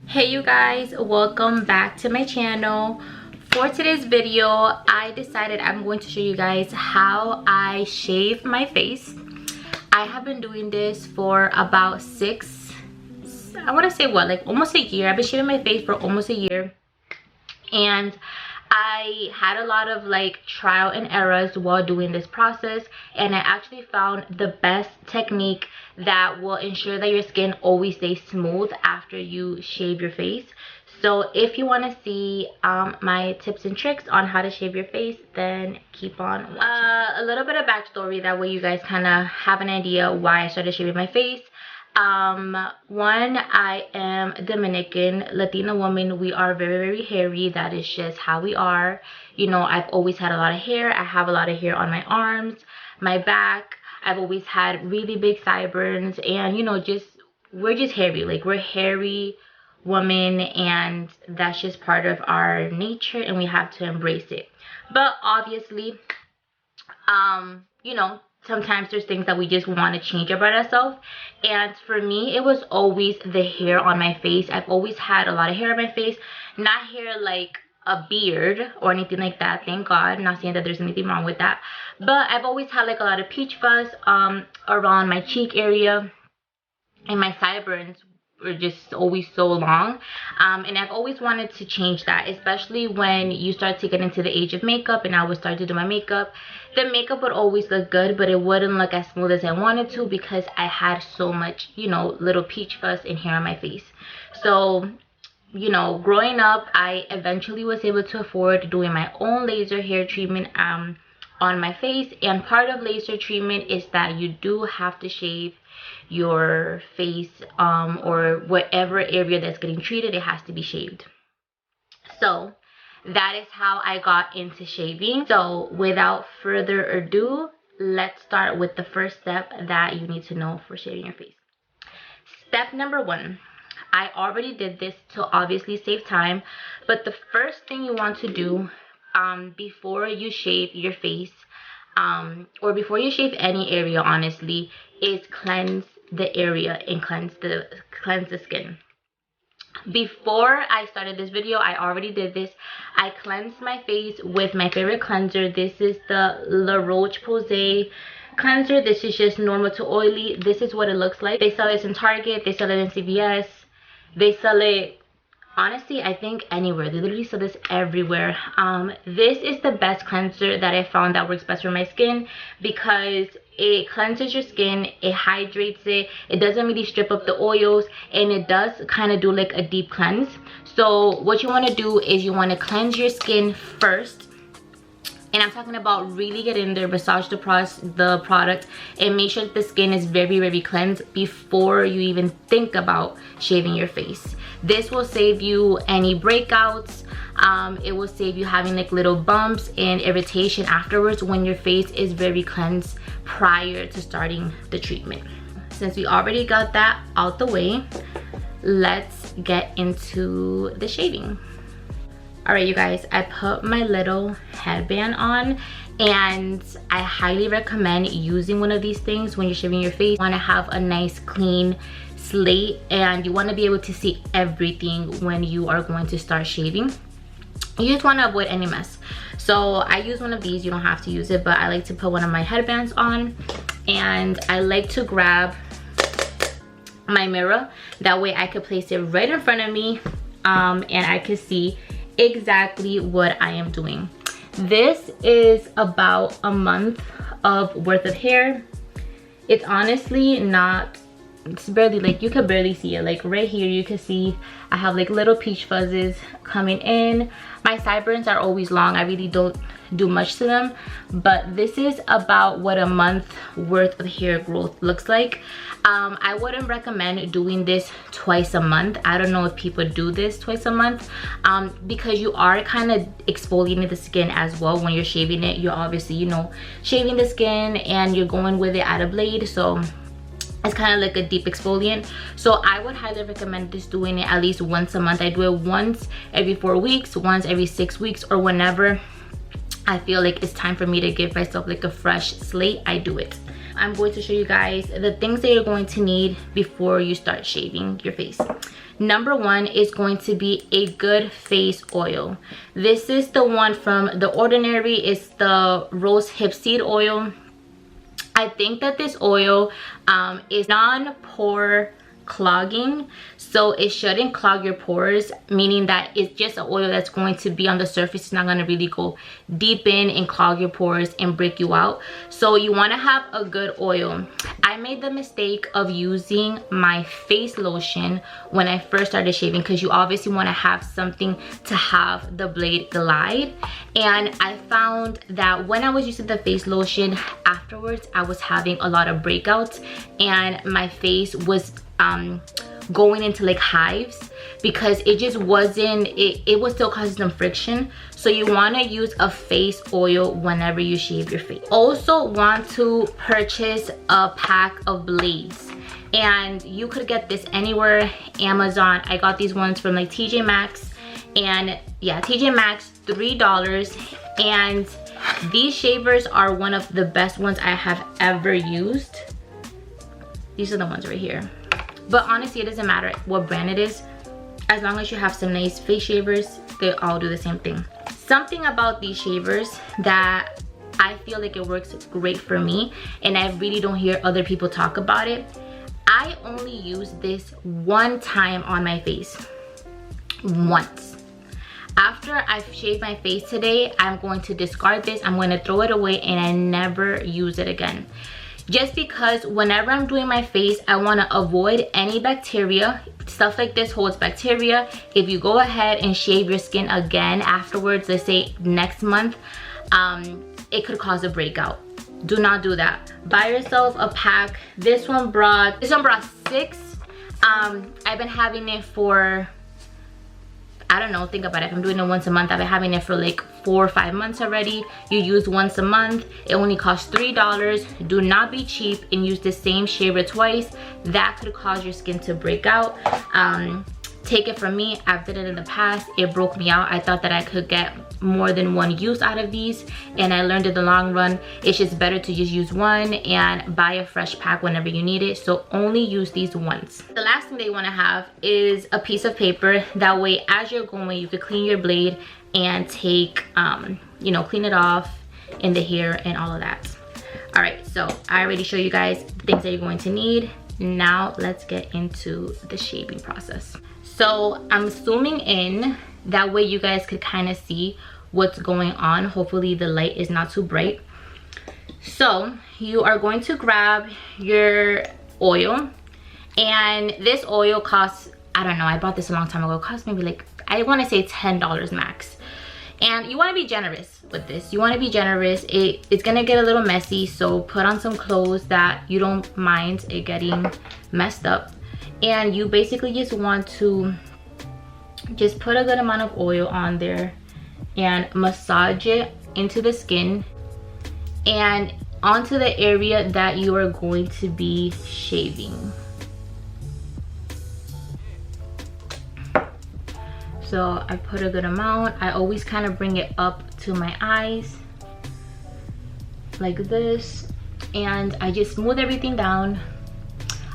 Hey you guys, welcome back to my channel. For today's video, I decided I'm going to show you guys how I shave my face. I have been doing this for about almost a year. I've been shaving my face for almost a year, and I had a lot of trial and errors while doing this process, and I actually found the best technique that will ensure that your skin always stays smooth after you shave your face. So if you want to see my tips and tricks on how to shave your face, then keep on watching. A little bit of backstory, that way you guys kind of have an idea why I started shaving my face. One, I am Dominican, Latina woman. We are very hairy. That is just how we are. You know, I've always had a lot of hair. I have a lot of hair on my arms, my back. I've always had really big sideburns, and you know, we're just hairy. We're hairy women, and that's just part of our nature, and we have to embrace it. But obviously, you know, sometimes there's things that we just want to change about ourselves, and for me it was always the hair on my face. I've always had a lot of hair on my face, not hair like a beard or anything like that, thank God. Not saying that there's anything wrong with that, but I've always had a lot of peach fuzz around my cheek area, and my sideburns were just always so long, and I've always wanted to change that, especially when you start to get into the age of makeup, and I would start to do my makeup. The makeup would always look good, but it wouldn't look as smooth as I wanted to, because I had so much, you know, little peach fuzz and hair on my face. So, you know, growing up, I eventually was able to afford doing my own laser hair treatment on my face, and part of laser treatment is that you do have to shave your face, or whatever area that's getting treated, it has to be shaved. So that is how I got into shaving. So without further ado, let's start with the first step that you need to know for shaving your face. Step number one, I already did this to obviously save time, but the first thing you want to do before you shave your face, or before you shave any area, honestly, is cleanse the area and cleanse the skin. Before I started this video, I already did this. I cleansed my face with my favorite cleanser. This is the La Roche-Posay cleanser. This is just normal to oily. This is what it looks like. They sell this in Target, they sell it in CVS, they sell it, honestly, I think anywhere. They literally sell this everywhere. This is the best cleanser that I found that works best for my skin, because it cleanses your skin, it hydrates it, it doesn't really strip up the oils, and it does kind of do like a deep cleanse. So what you want to do is you want to cleanse your skin first. And I'm talking about really get in there, massage the product, and make sure that the skin is very cleansed before you even think about shaving your face. This will save you any breakouts. It will save you having little bumps and irritation afterwards when your face is very cleansed prior to starting the treatment. Since we already got that out the way, let's get into the shaving. Alright you guys, I put my little headband on, and I highly recommend using one of these things when you're shaving your face. You want to have a nice clean slate, and you want to be able to see everything when you are going to start shaving. You just want to avoid any mess. So I use one of these. You don't have to use it, but I like to put one of my headbands on, and I like to grab my mirror. That way I could place it right in front of me, and I can see exactly what I am doing. This is about a month of worth of hair. It's honestly not, it's barely, you can barely see it. Right here you can see I have little peach fuzzes coming in. My sideburns are always long. I really don't do much to them, but this is about what a month worth of hair growth looks like. I wouldn't recommend doing this twice a month. I don't know if people do this twice a month, because you are kind of exfoliating the skin as well. When you're shaving it, you're obviously, you know, shaving the skin, and you're going with it at a blade, so it's kind of like a deep exfoliant. So I would highly recommend just doing it at least once a month. I do it once every 4 weeks, once every 6 weeks, or whenever I feel like it's time for me to give myself a fresh slate, I do it. I'm going to show you guys the things that you're going to need before you start shaving your face. Number one is going to be a good face oil. This is the one from The Ordinary. It's the rose hip seed oil. I think that this oil is non-pore clogging, so it shouldn't clog your pores, meaning that it's just an oil that's going to be on the surface. It's not going to really go deep in and clog your pores and break you out. So you want to have a good oil. I made the mistake of using my face lotion when I first started shaving, because you obviously want to have something to have the blade glide, and I found that when I was using the face lotion, afterwards I was having a lot of breakouts and my face was going into like hives, because it just wasn't, it was still causing some friction. So you want to use a face oil whenever you shave your face. Also want to purchase a pack of blades, and you could get this anywhere. Amazon, I got these ones from like TJ Maxx, and yeah, TJ Maxx, $3, and these shavers are one of the best ones I have ever used. These are the ones right here. But honestly, it doesn't matter what brand it is. As long as you have some nice face shavers, they all do the same thing. Something about these shavers that I feel like it works great for me, and I really don't hear other people talk about it. I only use this one time on my face. Once. After I've shaved my face today, I'm going to discard this. I'm going to throw it away and I never use it again. Just because whenever I'm doing my face, I want to avoid any bacteria. Stuff like this holds bacteria. If you go ahead and shave your skin again afterwards, let's say next month, it could cause a breakout. Do not do that. Buy yourself a pack. This one brought 6. I've been having it for, I don't know, think about it. If I'm doing it once a month, I've been having it for like 4 or 5 months already. You use once a month. It only costs $3. Do not be cheap and use the same shaver twice. That could cause your skin to break out. Take it from me, I've did it in the past. It broke me out. I thought that I could get more than one use out of these, and I learned in the long run it's just better to just use one and buy a fresh pack whenever you need it. So only use these once. The last thing they want to have is a piece of paper. That way as you're going, you could clean your blade and take you know, clean it off in the hair and all of that. All right, so I already showed you guys the things that you're going to need. Now let's get into the shaving process. So I'm zooming in, that way you guys could kind of see what's going on. Hopefully the light is not too bright. So you are going to grab your oil, and this oil costs, I don't know, I bought this a long time ago. It cost maybe like, I want to say $10 max. And you want to be generous with this. You want to be generous. It's gonna get a little messy, so put on some clothes that you don't mind it getting messed up. And you basically just want to just put a good amount of oil on there and massage it into the skin and onto the area that you are going to be shaving. So I put a good amount. I always kind of bring it up to my eyes like this, and I just smooth everything down.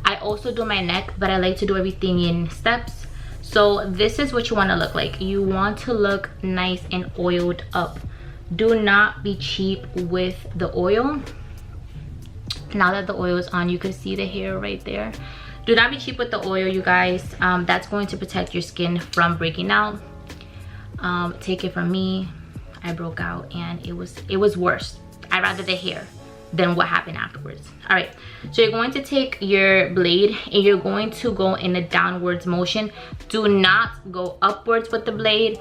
I also do my neck, but I like to do everything in steps. So this is what you want to look like. You want to look nice and oiled up. Do not be cheap with the oil. Now that the oil is on, you can see the hair right there. Do not be cheap with the oil, you guys. That's going to protect your skin from breaking out. Take it from me, I broke out and it was worse. I'd rather the hair than what happened afterwards. All right, so you're going to take your blade and you're going to go in a downwards motion. Do not go upwards with the blade.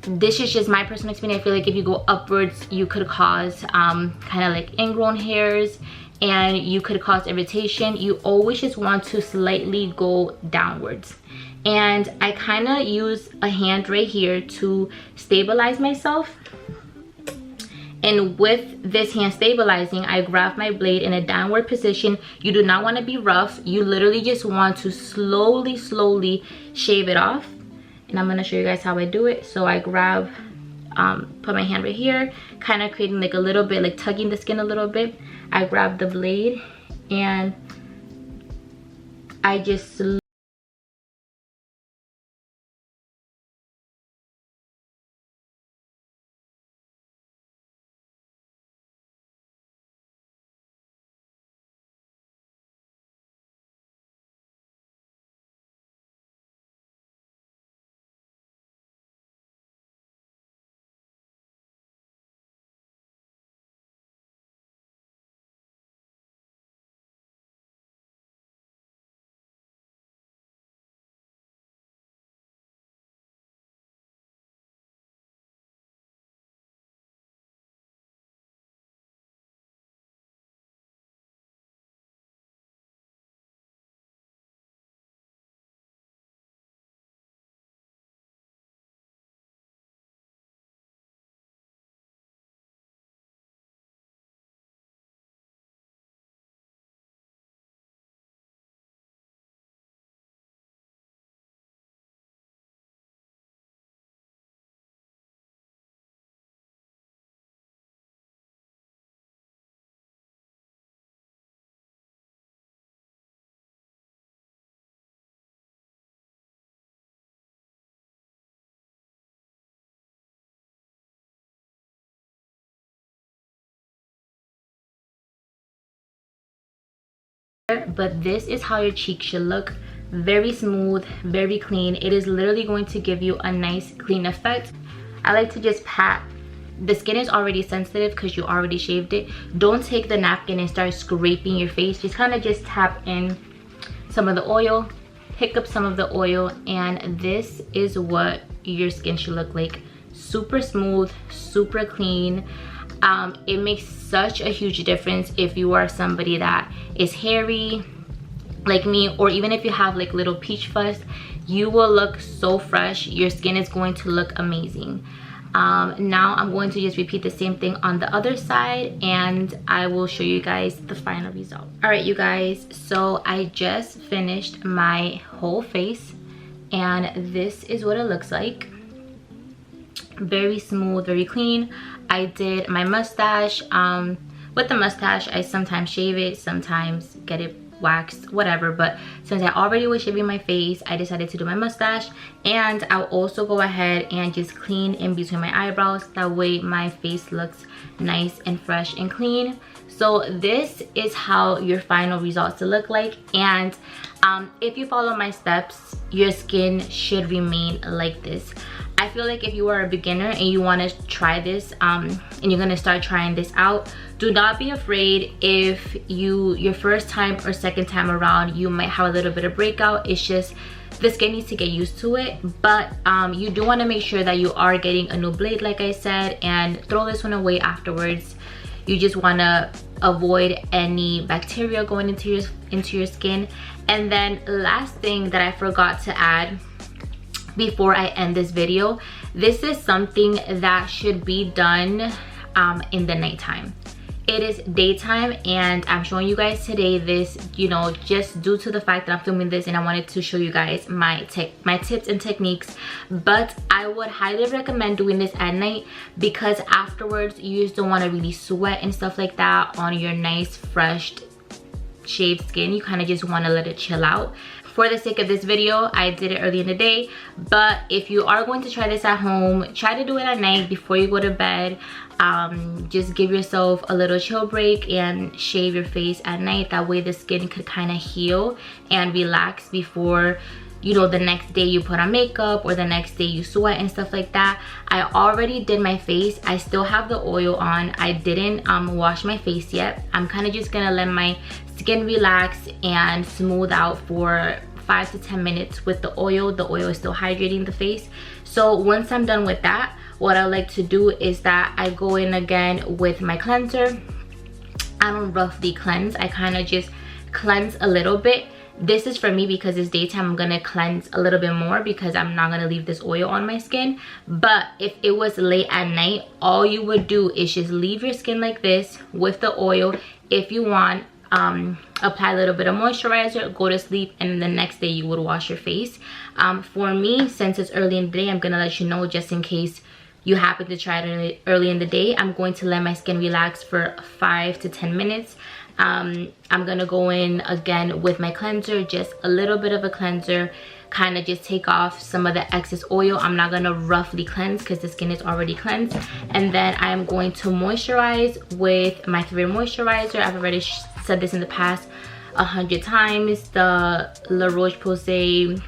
This is just my personal experience. I feel like if you go upwards, you could cause kind of like ingrown hairs, and you could cause irritation. You always just want to slightly go downwards. And I kind of use a hand right here to stabilize myself. And with this hand stabilizing, I grab my blade in a downward position. You do not want to be rough. You literally just want to slowly shave it off. And I'm going to show you guys how I do it. So I grab, put my hand right here, kind of creating like a little bit, like tugging the skin a little bit. I grab the blade and I just but this is how your cheek should look. Very smooth, very clean. It is literally going to give you a nice clean effect. I like to just pat. The skin is already sensitive because you already shaved it. Don't take the napkin and start scraping your face. Just kind of just tap in some of the oil, pick up some of the oil, and this is what your skin should look like. Super smooth, super clean. It makes such a huge difference if you are somebody that is hairy like me, or even if you have like little peach fuzz. You will look so fresh. Your skin is going to look amazing. Now I'm going to just repeat the same thing on the other side, and I will show you guys the final result. All right, you guys, so I just finished my whole face, and this is what it looks like. Very smooth, very clean. I did my mustache. With the mustache, I sometimes shave it, sometimes get it waxed, whatever, but since I already was shaving my face, I decided to do my mustache. And I'll also go ahead and just clean in between my eyebrows. That way my face looks nice and fresh and clean. So this is how your final results will look like. And if you follow my steps, your skin should remain like this. I feel like if you are a beginner and you want to try this and you're going to start trying this out, do not be afraid if your first time or second time around you might have a little bit of breakout. It's just the skin needs to get used to it. But you do want to make sure that you are getting a new blade, like I said, and throw this one away afterwards. You just want to avoid any bacteria going into your skin. And then last thing that I forgot to add before I end this video, this is something that should be done in the nighttime. It is daytime, and I'm showing you guys today this, you know, just due to the fact that I'm filming this and I wanted to show you guys my tips and techniques. But I would highly recommend doing this at night, because afterwards you just don't want to really sweat and stuff like that on your nice fresh shaved skin. You kind of just want to let it chill out. For the sake of this video, I did it early in the day, but if you are going to try this at home, try to do it at night before you go to bed. Just give yourself a little chill break and shave your face at night. That way the skin could kind of heal and relax before, you know, the next day you put on makeup or the next day you sweat and stuff like that. I already did my face. I still have the oil on. I didn't wash my face yet. I'm kind of just gonna let my skin relax and smooth out for 5 to 10 minutes with the oil. The oil is still hydrating the face. So once I'm done with that, what I like to do is that I go in again with my cleanser. I don't roughly cleanse. I kind of just cleanse a little bit. This is for me because it's daytime. I'm gonna cleanse a little bit more because I'm not gonna leave this oil on my skin. But if it was late at night, all you would do is just leave your skin like this with the oil. If you want, apply a little bit of moisturizer, go to sleep, and the next day you would wash your face. For me, since it's early in the day, I'm gonna let you know just in case you happen to try it early in the day. I'm going to let my skin relax for 5 to 10 minutes. I'm gonna go in again with my cleanser, just a little bit of a cleanser, kind of just take off some of the excess oil. I'm not gonna roughly cleanse because the skin is already cleansed. And then I am going to moisturize with my favorite moisturizer. I've already said this in the past 100 times, the La Roche-Posay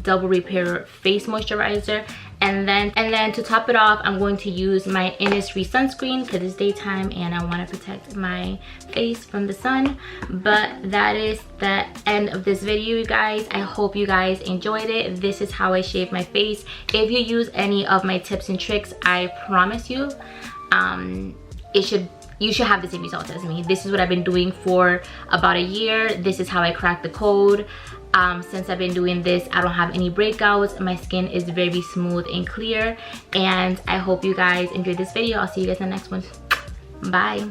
Double Repair Face Moisturizer. And then to top it off, I'm going to use my Innisfree sunscreen because it's daytime and I want to protect my face from the sun. But that is the end of this video, you guys. I hope you guys enjoyed it. This is how I shave my face. If you use any of my tips and tricks, I promise you, you should have the same results as me. This is what I've been doing for about a year. This is how I cracked the code. Since I've been doing this, I don't have any breakouts. My skin is very smooth and clear. And I hope you guys enjoyed this video. I'll see you guys in the next one. Bye.